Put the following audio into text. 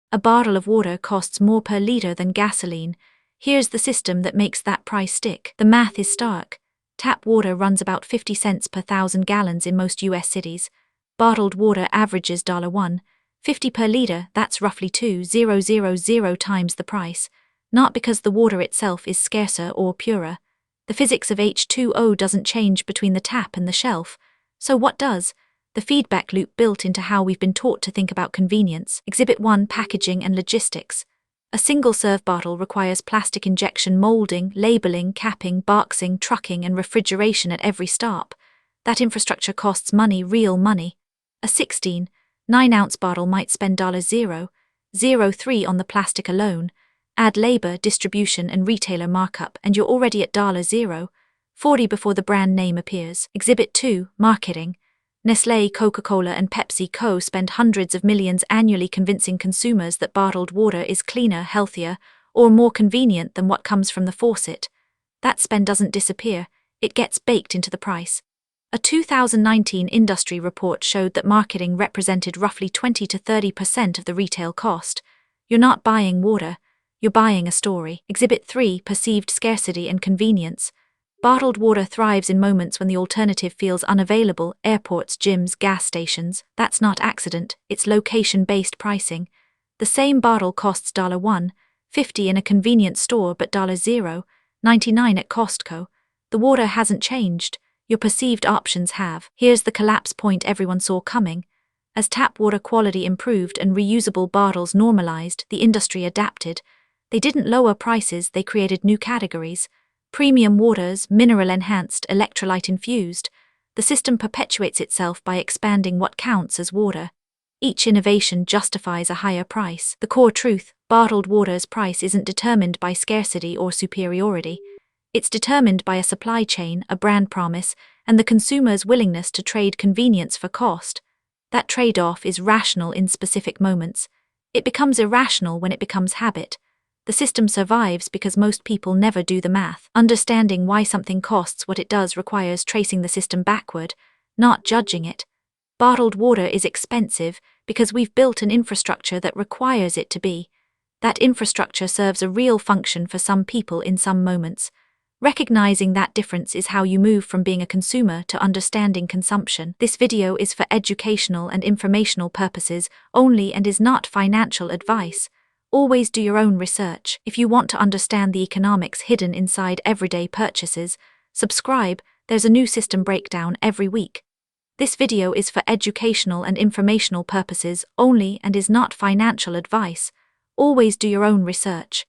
A bottle of water costs more per litre than gasoline. Here's the system that makes that price stick. The math is stark. Tap water runs about 50 cents per 1,000 gallons in most US cities. Bottled water averages $1.50 per litre, that's roughly 2,000 times the price. Not because the water itself is scarcer or purer. The physics of H2O doesn't change between the tap and the shelf. So what does? The feedback loop built into how we've been taught to think about convenience. Exhibit 1: Packaging and Logistics. A single-serve bottle requires plastic injection molding, labeling, capping, boxing, trucking, and refrigeration at every stop. That infrastructure costs money, real money. A 16.9-ounce bottle might spend $0.03 on the plastic alone. Add labor, distribution, and retailer markup, and you're already at $0.40 before the brand name appears. Exhibit 2: Marketing. Nestlé, Coca-Cola, and PepsiCo spend hundreds of millions annually convincing consumers that bottled water is cleaner, healthier, or more convenient than what comes from the faucet. That spend doesn't disappear, it gets baked into the price. A 2019 industry report showed that marketing represented roughly 20 to 30% of the retail cost. You're not buying water, you're buying a story. Exhibit 3: Perceived Scarcity and Convenience. Bottled water thrives in moments when the alternative feels unavailable: airports, gyms, gas stations. That's not accident, it's location-based pricing. The same bottle costs $1.50 in a convenience store but $0.99 at Costco. The water hasn't changed, your perceived options have. Here's the collapse point everyone saw coming. As tap water quality improved and reusable bottles normalized, the industry adapted. They didn't lower prices, they created new categories. Premium waters, mineral-enhanced, electrolyte-infused. The system perpetuates itself by expanding what counts as water. Each innovation justifies a higher price. The core truth: bottled water's price isn't determined by scarcity or superiority. It's determined by a supply chain, a brand promise, and the consumer's willingness to trade convenience for cost. That trade-off is rational in specific moments. It becomes irrational when it becomes habit. The system survives because most people never do the math. Understanding why something costs what it does requires tracing the system backward, not judging it. Bottled water is expensive because we've built an infrastructure that requires it to be. That infrastructure serves a real function for some people in some moments. Recognizing that difference is how you move from being a consumer to understanding consumption. This video is for educational and informational purposes only and is not financial advice. Always do your own research. If you want to understand the economics hidden inside everyday purchases, subscribe, there's a new system breakdown every week. This video is for educational and informational purposes only and is not financial advice. Always do your own research.